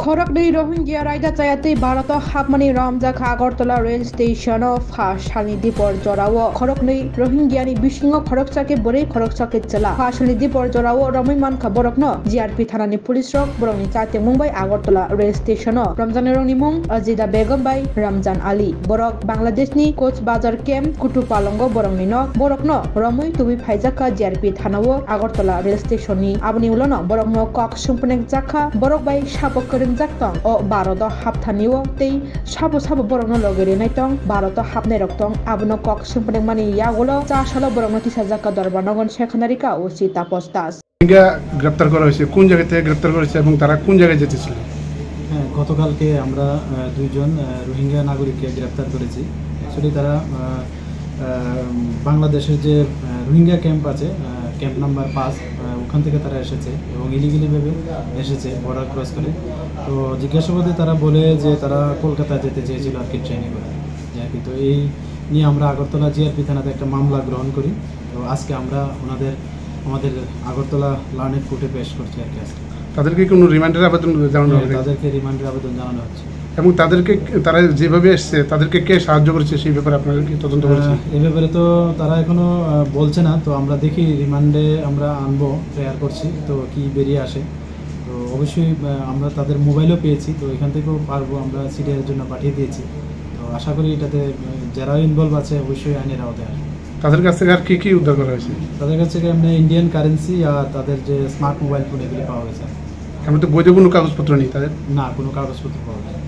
खरकदै रोहिंग्या रायदा चायातै भारत हाबमानि रामजाक आगरतला रेल स्टेशन फाशालनि दिपर जराव खरकनै रोहिंग्यानि बिसिङाव खरकसाके बोरै खरकसाके चला फाशालनि दिपर जराव रमैमान खबरकनो जीआरपी थानानि पुलिस रक बरंनि चाते मुंबई आगरतला रेल स्टेशन रमजान रंनि मुं अजिदा बेगम बाई रमजान आली बरक बांलादेशनि कोच बाजार केम्प कुटुपालंग बरंनि न बरकनो रमै तुबि फाइजाका जीआरपी थानाव आगरतला रेल स्टेशननि आबनि उलनो बरकनो कक सुंपनेक जाखा बरक बाई सापक जाक्तं ओ भारत हाबथानिओ तै साबो साबो बरंनो लगेरे नाइतं भारत हाबनाय रक्तं आबनो कक सुंपनेक मानि यागोलो चाशालो बरंनो तिसा जाक्का दरबार नगन शेखनारिका ও সীতা পোস্তাস গ্রেপ্তার করা হয়েছে কোন জায়গা থেকে গ্রেপ্তার করেছে এবং তারা কোন জায়গায় যেতেছিল? হ্যাঁ, গতকালকে আমরা দুইজন রোহিঙ্গা নাগরিককে গ্রেপ্তার করেছি। অ্যাকচুয়ালি তারা বাংলাদেশের যে রোহিঙ্গা ক্যাম্প আছে ক্যাম্প নাম্বার 5 ওখান থেকে তারা এসেছে এবং ইলিগালিভাবে এসেছে বর্ডার ক্রস করে। তো জিজ্ঞাসাবাদে তারা বলে যে তারা কলকাতা যেতে চেয়েছিল আর কি ট্রেনে করে আর কি। তো এই নিয়ে আমরা আগরতলা জিআরপি থানাতে একটা মামলা গ্রহণ করি। তো আজকে আমরা আমাদের আগরতলা লার্নেড কোর্টে পেশ করছি আর কি। আজকে তাদেরকে কোনো রিমান্ডের আবেদন জানানো হবে? তাদেরকে রিমান্ডের আবেদন জানানো হচ্ছে এবং তারা যেভাবে এসছে তাদেরকে কে সাহায্য করেছে সেই ব্যাপারে আপনারা কি তদন্ত করেছেন? এই ব্যাপারে তো তারা এখনো বলছে না। তো আমরা দেখি রিমান্ডে আমরা আনবো, প্রেয়ার করছি, তো কি বেরিয়ে আসে। তো অবশ্যই আমরা তাদের মোবাইলও পেয়েছি, তো এখান থেকেও পারবো, আমরা সিডিআর জন্য পাঠিয়ে দিয়েছি। তো আশা করি এটাতে যারা ইনভলভ আছে অবশ্যই আইনের আওতায় আসবে। তাদের কাছ থেকে আর কি উদ্ধার করা হয়েছে? তাদের কাছ থেকে এমনি ইন্ডিয়ান কারেন্সি আর তাদের যে স্মার্ট মোবাইল ফোন এগুলি পাওয়া গেছে। আমি তো বৈধ কোনো কাগজপত্র নেই তাদের? না, কোনো কাগজপত্র পাওয়া যায়।